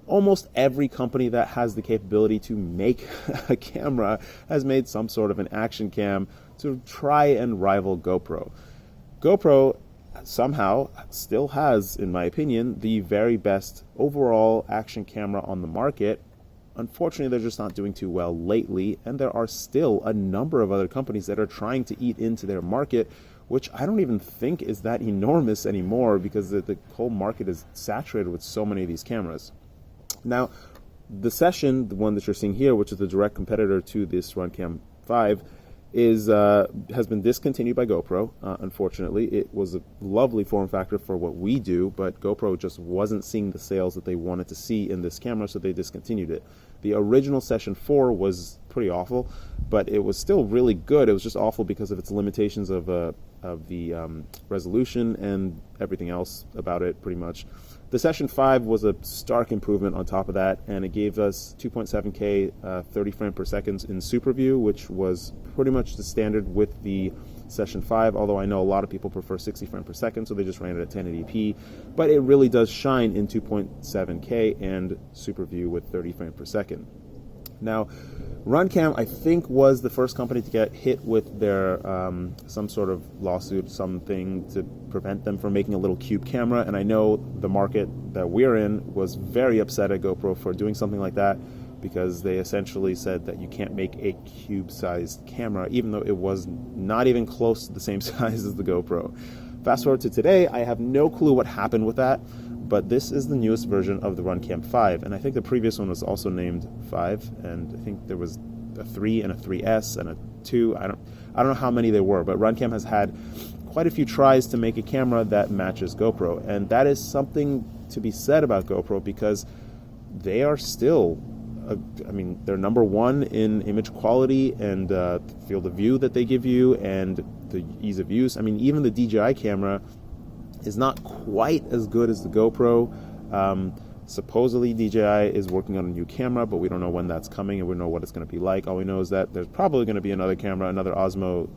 almost every company that has the capability to make a camera has made some sort of an action cam to try and rival GoPro. GoPro somehow still has, in my opinion, the very best overall action camera on the market. Unfortunately, they're just not doing too well lately, and there are still a number of other companies that are trying to eat into their market, which I don't even think is that enormous anymore because the whole market is saturated with so many of these cameras. Now, the Session, the one that you're seeing here, which is the direct competitor to this RunCam 5, has been discontinued by GoPro, unfortunately. It was a lovely form factor for what we do, but GoPro just wasn't seeing the sales that they wanted to see in this camera, so they discontinued it. The original Session 4 was pretty awful, but it was still really good. It was just awful because of its limitations of the resolution and everything else about it, pretty much. The Session 5 was a stark improvement on top of that, and it gave us 2.7K 30 frames per second in Super View, which was pretty much the standard with the Session 5, although I know a lot of people prefer 60 frames per second, so they just ran it at 1080p, but it really does shine in 2.7K and Super View with 30 frames per second. Now, RunCam, I think, was the first company to get hit with their some sort of lawsuit, something to prevent them from making a little cube camera, and I know the market that we're in was very upset at GoPro for doing something like that, because they essentially said that you can't make a cube-sized camera, even though it was not even close to the same size as the GoPro. Fast forward to today, I have no clue what happened with that, but this is the newest version of the RunCam 5, and I think the previous one was also named 5, and I think there was a 3 and a 3S and a 2. I don't know how many there were, but RunCam has had quite a few tries to make a camera that matches GoPro, and that is something to be said about GoPro because they are still, I mean, they're number one in image quality and field of view that they give you and the ease of use. I mean, even the DJI camera is not quite as good as the GoPro. Supposedly DJI is working on a new camera, but we don't know when that's coming and we don't know what it's going to be like. All we know is that there's probably going to be another camera, another Osmo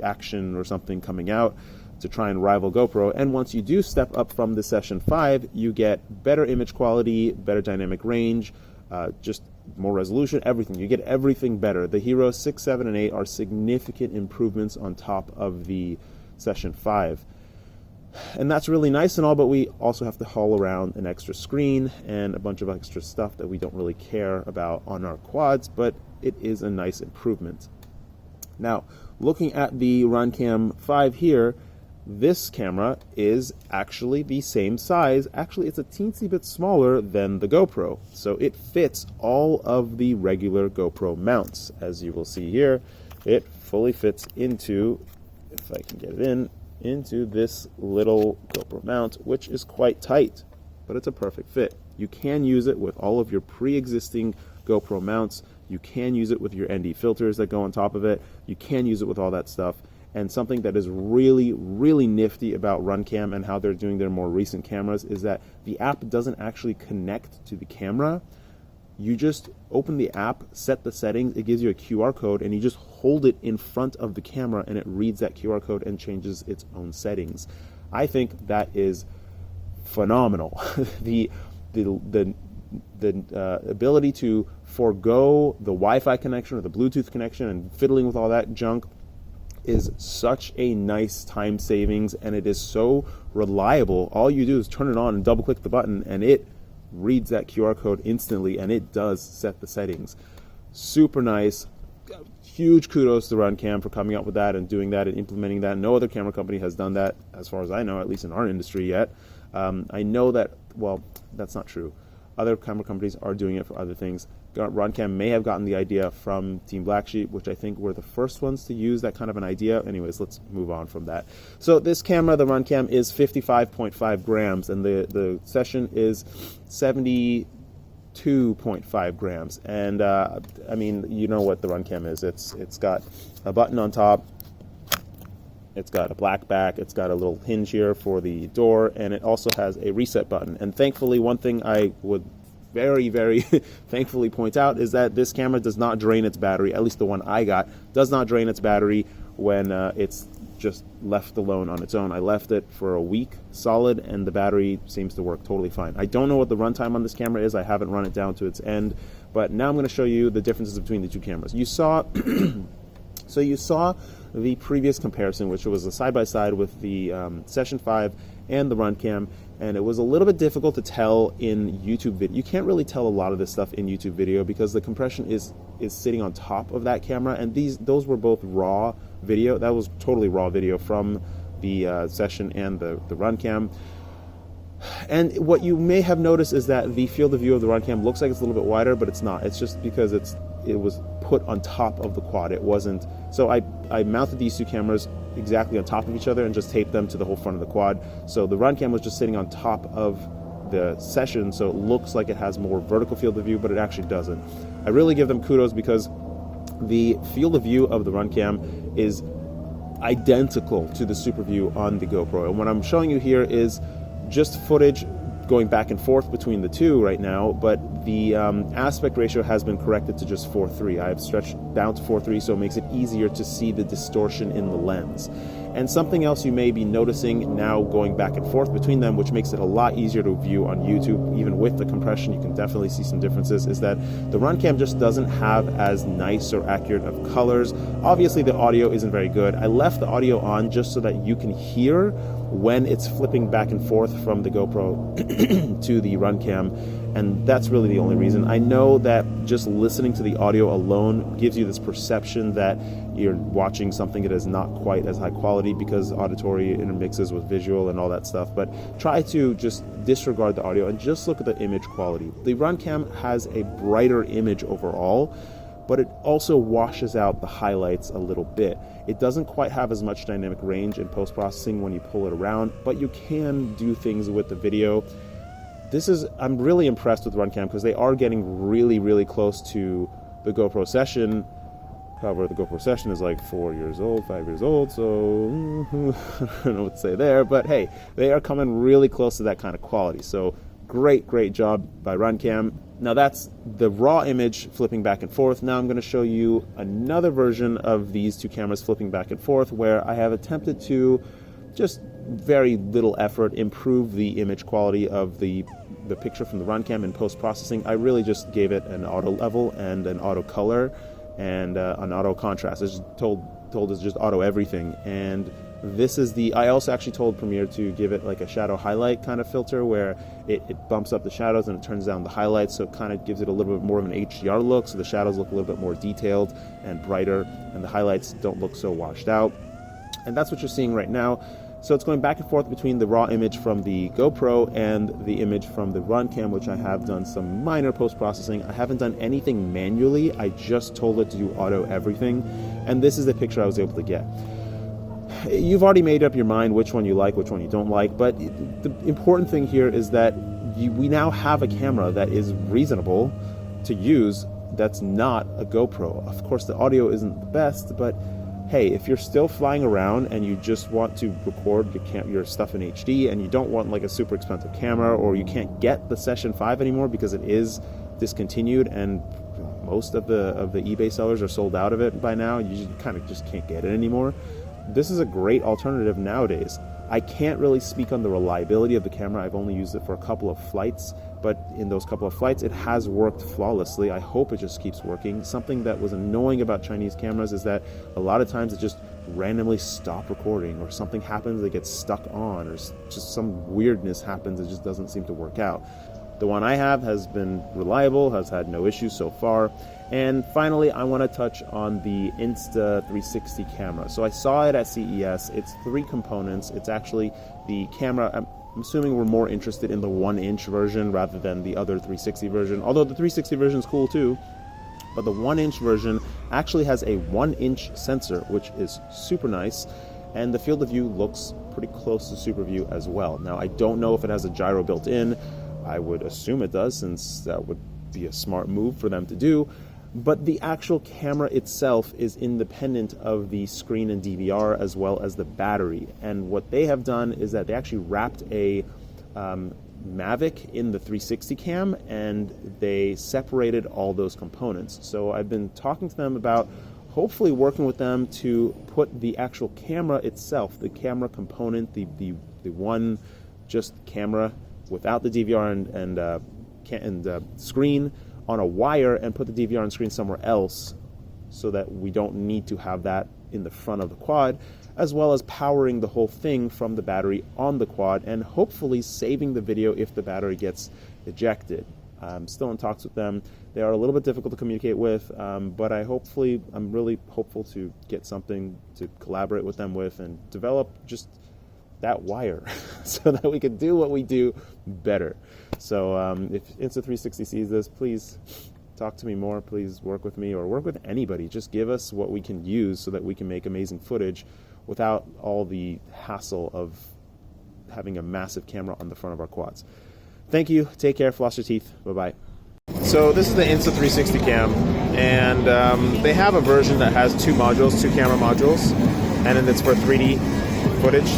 Action or something coming out to try and rival GoPro. And once you do step up from the Session 5, you get better image quality, better dynamic range, just more resolution, everything. You get everything better. The Hero 6, 7, and 8 are significant improvements on top of the Session 5. And that's really nice and all, but we also have to haul around an extra screen and a bunch of extra stuff that we don't really care about on our quads, but it is a nice improvement. Now, looking at the RunCam 5 here, this camera is actually the same size. Actually, it's a teensy bit smaller than the GoPro, so it fits all of the regular GoPro mounts. As you will see here, it fully fits into, if I can get it into this little GoPro mount, which is quite tight, but it's a perfect fit. You can use it with all of your pre-existing GoPro mounts. You can use it with your ND filters that go on top of it. You can use it with all that stuff. And something that is really, really nifty about RunCam and how they're doing their more recent cameras is that the app doesn't actually connect to the camera. You just open the app, set the settings, it gives you a QR code, and you just hold it in front of the camera and it reads that QR code and changes its own settings. I think that is phenomenal. the ability to forego the Wi-Fi connection or the Bluetooth connection and fiddling with all that junk is such a nice time savings, and it is so reliable. All you do is turn it on and double click the button and it reads that QR code instantly and it does set the settings. Super nice. Huge kudos to RunCam for coming up with that and doing that and implementing that. No other camera company has done that as far as I know, at least in our industry yet. I know that, well, that's not true. Other camera companies are doing it for other things. RunCam may have gotten the idea from Team Black Sheep, which I think were the first ones to use that kind of an idea. Anyways, let's move on from that. So this camera, the RunCam, is 55.5 grams, and the Session is 72.5 grams. And I mean, you know what the RunCam is. It's got a button on top. It's got a black back, it's got a little hinge here for the door, and it also has a reset button. And thankfully, one thing I would very, very thankfully point out is that this camera does not drain its battery, at least the one I got, does not drain its battery when it's just left alone on its own. I left it for a week solid, and the battery seems to work totally fine. I don't know what the runtime on this camera is. I haven't run it down to its end, but now I'm going to show you the differences between the two cameras. You saw so you saw the previous comparison, which was a side-by-side with the Session 5 and the RunCam, and it was a little bit difficult to tell in YouTube video. You can't really tell a lot of this stuff in YouTube video because the compression is sitting on top of that camera, and those were both raw video. That was totally raw video from the Session and the RunCam. And what you may have noticed is that the field of view of the RunCam looks like it's a little bit wider, but it's not. It's just because it was put on top of the quad. It wasn't. So I mounted these two cameras exactly on top of each other and just taped them to the whole front of the quad. So the RunCam was just sitting on top of the Session, so it looks like it has more vertical field of view, but it actually doesn't. I really give them kudos because the field of view of the RunCam is identical to the super view on the GoPro. And what I'm showing you here is just footage going back and forth between the two right now, but the aspect ratio has been corrected to just 4:3. I've stretched down to 4:3, so it makes it easier to see the distortion in the lens. And something else you may be noticing now going back and forth between them, which makes it a lot easier to view on YouTube, even with the compression, you can definitely see some differences, is that the RunCam just doesn't have as nice or accurate of colors. Obviously, the audio isn't very good. I left the audio on just so that you can hear when it's flipping back and forth from the GoPro to the RunCam, and that's really the only reason. I know that just listening to the audio alone gives you this perception that you're watching something that is not quite as high quality because auditory intermixes with visual and all that stuff, but try to just disregard the audio and just look at the image quality. The RunCam has a brighter image overall, but it also washes out the highlights a little bit. It doesn't quite have as much dynamic range in post-processing when you pull it around, but you can do things with the video. I'm really impressed with RunCam because they are getting really, really close to the GoPro Session. However, the GoPro Session is like 5 years old, so I don't know what to say there, but hey, they are coming really close to that kind of quality. So great job by RunCam. Now that's the raw image flipping back and forth. Now I'm going to show you another version of these two cameras flipping back and forth where I have attempted to, just very little effort, improve the image quality of the picture from the RunCam in post-processing. I really just gave it an auto level and an auto color and an auto contrast. I just told it just auto everything. And this is I also actually told Premiere to give it like a shadow highlight kind of filter where it bumps up the shadows and it turns down the highlights, so it kind of gives it a little bit more of an HDR look, so the shadows look a little bit more detailed and brighter, and the highlights don't look so washed out. And that's what you're seeing right now. So it's going back and forth between the raw image from the GoPro and the image from the RunCam, which I have done some minor post-processing. I haven't done anything manually. I just told it to do auto everything. And this is the picture I was able to get. You've already made up your mind which one you like, which one you don't like, but the important thing here is that we now have a camera that is reasonable to use that's not a GoPro. Of course, the audio isn't the best, but hey, if you're still flying around and you just want to record your stuff in HD and you don't want like a super expensive camera, or you can't get the Session 5 anymore because it is discontinued and most of the eBay sellers are sold out of it by now, you kind of just can't get it anymore. This is a great alternative nowadays. I can't really speak on the reliability of the camera. I've only used it for a couple of flights, but in those couple of flights, it has worked flawlessly. I hope it just keeps working. Something that was annoying about Chinese cameras is that a lot of times it just randomly stop recording, or something happens, it gets stuck on, or just some weirdness happens, it just doesn't seem to work out. The one I have has been reliable, has had no issues so far. And finally, I want to touch on the Insta360 camera. So I saw it at CES. It's 3 components. It's actually the camera. I'm assuming we're more interested in the 1-inch version rather than the other 360 version, although the 360 version is cool too. But the 1-inch version actually has a 1-inch sensor, which is super nice. And the field of view looks pretty close to super view as well. Now, I don't know if it has a gyro built in. I would assume it does, since that would be a smart move for them to do. But the actual camera itself is independent of the screen and DVR as well as the battery. And what they have done is that they actually wrapped a Mavic in the 360 cam, and they separated all those components. So I've been talking to them about hopefully working with them to put the actual camera itself, the camera component, the one just camera without the DVR and screen on a wire, and put the DVR and screen somewhere else so that we don't need to have that in the front of the quad, as well as powering the whole thing from the battery on the quad and hopefully saving the video if the battery gets ejected. I'm still in talks with them. They are a little bit difficult to communicate with, but I'm really hopeful to get something to collaborate with them with and develop just that wire so that we can do what we do better. So if Insta360 sees this, please talk to me more. Please work with me or work with anybody. Just give us what we can use so that we can make amazing footage without all the hassle of having a massive camera on the front of our quads. Thank you. Take care. Floss your teeth. Bye-bye. So this is the Insta360 cam, and they have a version that has two camera modules, and then it's for 3D footage,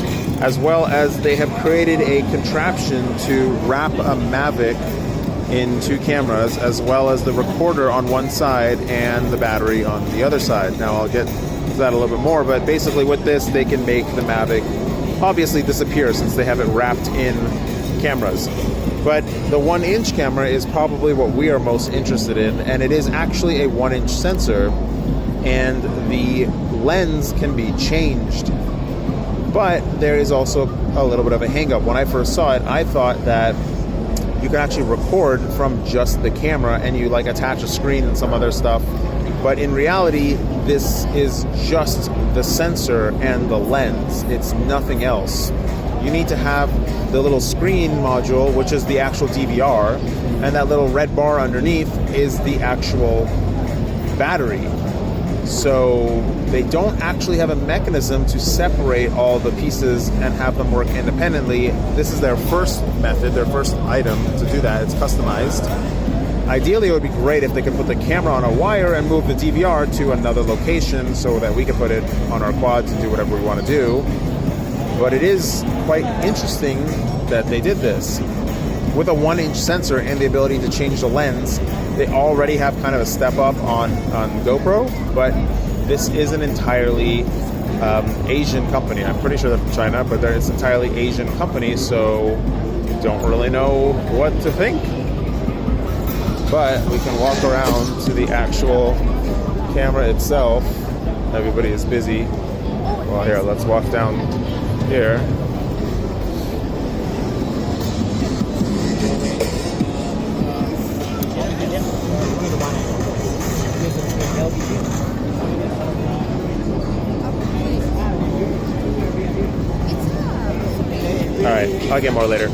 as well as they have created a contraption to wrap a Mavic in two cameras, as well as the recorder on one side and the battery on the other side. Now I'll get to that a little bit more, but basically with this they can make the Mavic obviously disappear since they have it wrapped in cameras. But the 1-inch camera is probably what we are most interested in, and it is actually a 1-inch sensor, and the lens can be changed. But there is also a little bit of a hang-up. When I first saw it, I thought that you can actually record from just the camera and you like attach a screen and some other stuff. But in reality, this is just the sensor and the lens. It's nothing else. You need to have the little screen module, which is the actual DVR, and that little red bar underneath is the actual battery. So they don't actually have a mechanism to separate all the pieces and have them work independently. This is their first method, their first item to do that. It's customized. Ideally, it would be great if they could put the camera on a wire and move the DVR to another location so that we could put it on our quads and do whatever we want to do. But it is quite interesting that they did this. With a 1-inch sensor and the ability to change the lens, they already have kind of a step up on GoPro, but this is an entirely Asian company. I'm pretty sure they're from China, but it's an entirely Asian company, so don't really know what to think. But we can walk around to the actual camera itself. Everybody is busy. Well, here, let's walk down here. All right, I'll get more later.